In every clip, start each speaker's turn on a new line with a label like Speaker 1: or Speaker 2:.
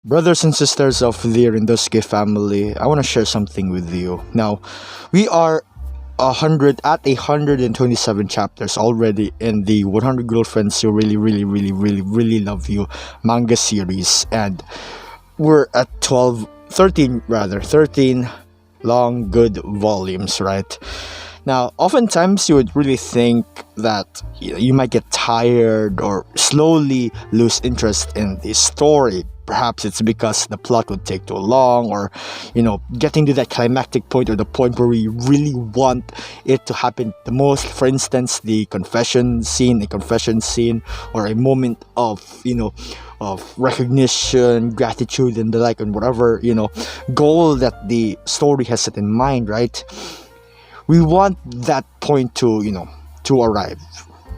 Speaker 1: Brothers and sisters of the Rindoski family, I want to share something with you. Now, we are 127 chapters already in the 100 Girlfriends Who Really Love You manga series, and we're at 13 long good volumes, right? Now, oftentimes you would really think that you might get tired or slowly lose interest in the story. Perhaps it's because the plot would take too long, or getting to that climactic point, or the point where we really want it to happen the most. For instance, a confession scene, or a moment of recognition, gratitude, and the like, and whatever goal that the story has set in mind, right? We want that point to arrive,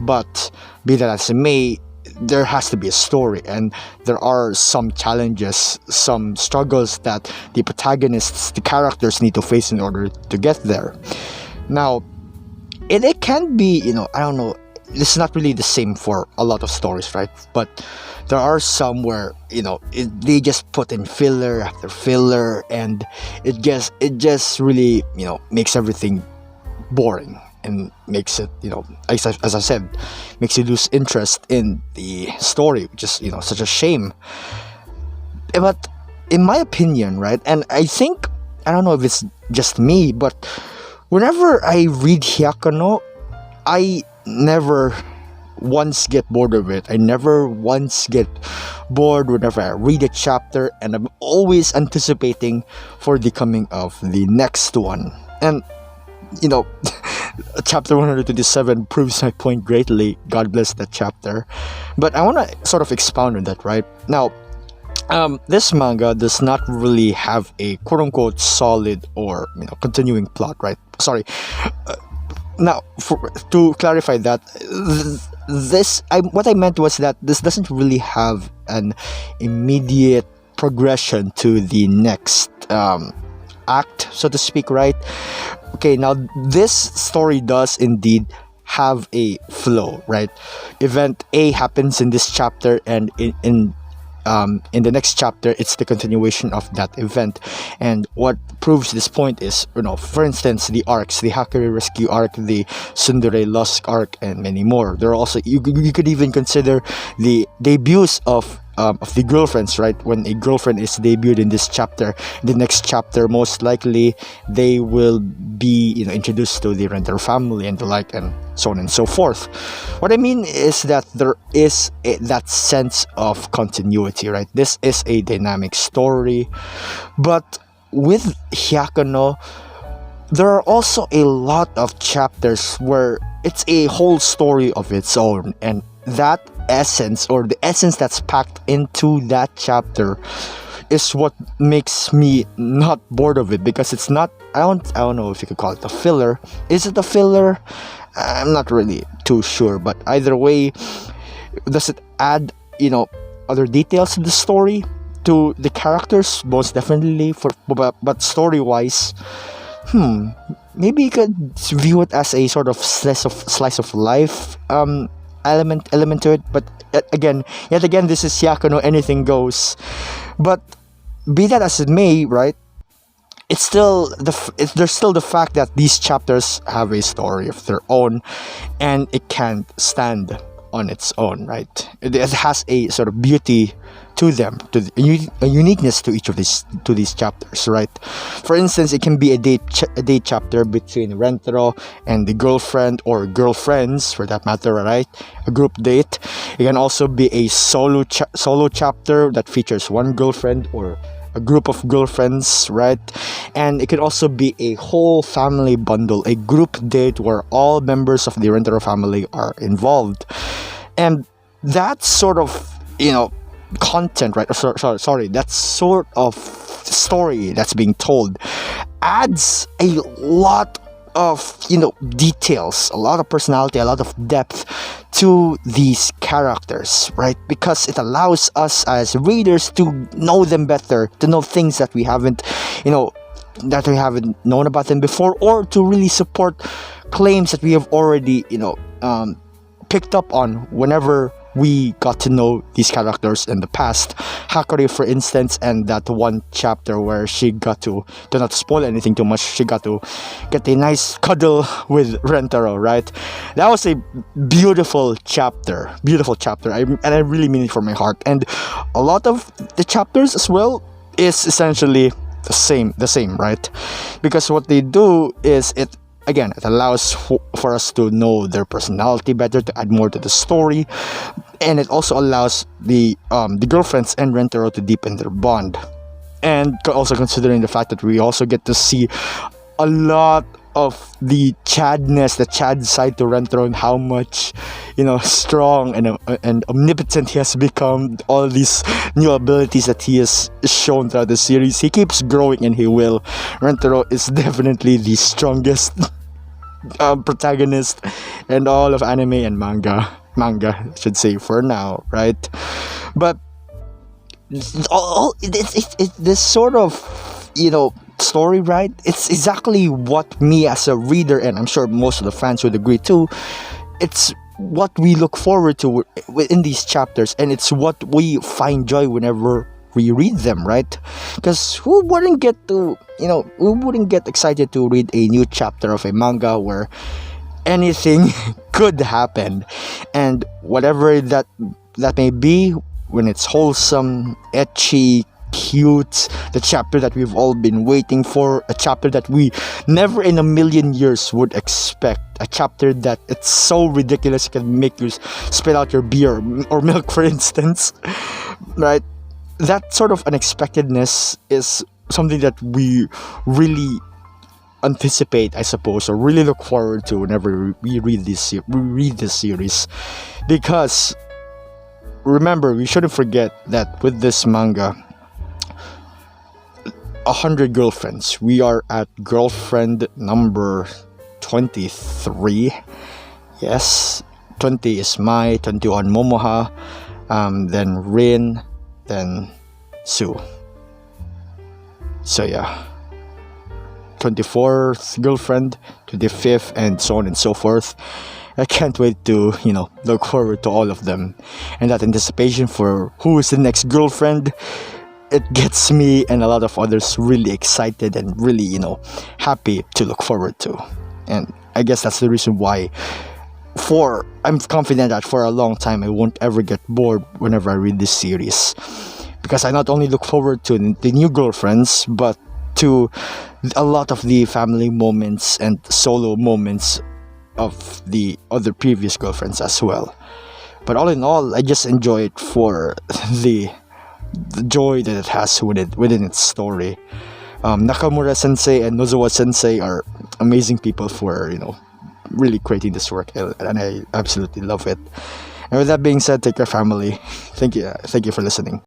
Speaker 1: but be that as it may, there has to be a story, and there are some challenges, some struggles that the protagonists, the characters, need to face in order to get there. Now, it can be, I don't know, it's not really the same for a lot of stories, right? But there are some where they just put in filler after filler, and it just really makes everything boring, and makes it, as I said, makes you lose interest in the story, which is such a shame. But in my opinion, right, and I think, I don't know if it's just me, but whenever I read Hyakuno, I never once get bored of it. I never once get bored whenever I read a chapter, and I'm always anticipating for the coming of the next one. And chapter 127 proves my point greatly. God bless that chapter. But I want to sort of expound on that, right? Now, this manga does not really have a quote-unquote solid or continuing plot, right? Sorry. Now, to clarify that, what I meant was that this doesn't really have an immediate progression to the next act, so to speak, right? Okay, now this story does indeed have a flow, right? Event A happens in this chapter, and in the next chapter, it's the continuation of that event. And what proves this point is, for instance, the arcs, the Hakari Rescue arc, the Tsundere Lost arc, and many more. There are also, you could even consider the debuts of the girlfriends, right? When a girlfriend is debuted in this chapter, the next chapter, most likely they will be introduced to the renter family and the like, and so on and so forth. What I mean is that there is that sense of continuity, right? This is a dynamic story, but with Hyakuno, there are also a lot of chapters where it's a whole story of its own, and that essence, or the essence that's packed into that chapter, is what makes me not bored of it, because it's not, I don't know if you could call it a filler. Is it a filler? I'm not really too sure, but either way, does it add other details to the story, to the characters? Most definitely. But story wise, maybe you could view it as a sort of slice of life element to it. But yet again, this is Hyakuno, anything goes. But be that as it may, right, it's still there's still the fact that these chapters have a story of their own, and it can't stand on its own, right? It has a sort of beauty to them, a uniqueness to each of these chapters, right? For instance, it can be a date chapter between Rentaro and the girlfriend, or girlfriends for that matter, right? A group date. It can also be a solo chapter that features one girlfriend or a group of girlfriends, right? And it could also be a whole family bundle, a group date where all members of the Rentaro family are involved. And that sort of content, right? Sorry, that sort of story that's being told adds a lot of details, a lot of personality, a lot of depth to these characters, right? Because it allows us as readers to know them better, to know things that we haven't known about them before, or to really support claims that we have already picked up on whenever we got to know these characters in the past. Hakori, for instance, and that one chapter where she got to not spoil anything too much, she got to get a nice cuddle with Rentaro, right? That was a beautiful chapter. Beautiful chapter. And I really mean it from my heart. And a lot of the chapters as well is essentially the same, right? Because what they do is it allows for us to know their personality better, to add more to the story, and it also allows the girlfriends and Rentaro to deepen their bond. And also considering the fact that we also get to see a lot of the Chadness, the Chad side to Rentaro, and how much, strong and omnipotent he has become. All these new abilities that he has shown throughout the series. He keeps growing, and he will. Rentaro is definitely the strongest protagonist in all of anime and manga. I should say, for now, right? But this sort of, story, right? It's exactly what me as a reader, and I'm sure most of the fans would agree too, it's what we look forward to in these chapters, and it's what we find joy whenever we read them, right? Because who wouldn't get excited to read a new chapter of a manga where anything could happen, and whatever that may be, when it's wholesome, ecchi, cute, the chapter that we've all been waiting for, a chapter that we never in a million years would expect, a chapter that it's so ridiculous it can make you spit out your beer or milk, for instance, right? That sort of unexpectedness is something that we really anticipate, I suppose, or really look forward to whenever we read this series. Because remember, we shouldn't forget that with this manga, 100 girlfriends. We are at girlfriend number 23. Yes, 20 is Mai, 21 Momoha, then Rin, then Sue. So yeah, 24th girlfriend, 25th, and so on and so forth. I can't wait to, look forward to all of them. And that anticipation for who is the next girlfriend, it gets me and a lot of others really excited and really, happy to look forward to. And I guess that's the reason why I'm confident that for a long time I won't ever get bored whenever I read this series. Because I not only look forward to the new girlfriends, but to a lot of the family moments and solo moments of the other previous girlfriends as well. But all in all, I just enjoy it for the joy that it has within its story. Nakamura Sensei and Nozawa Sensei are amazing people for really creating this work, and I absolutely love it. And with that being said, take care, family. Thank you for listening.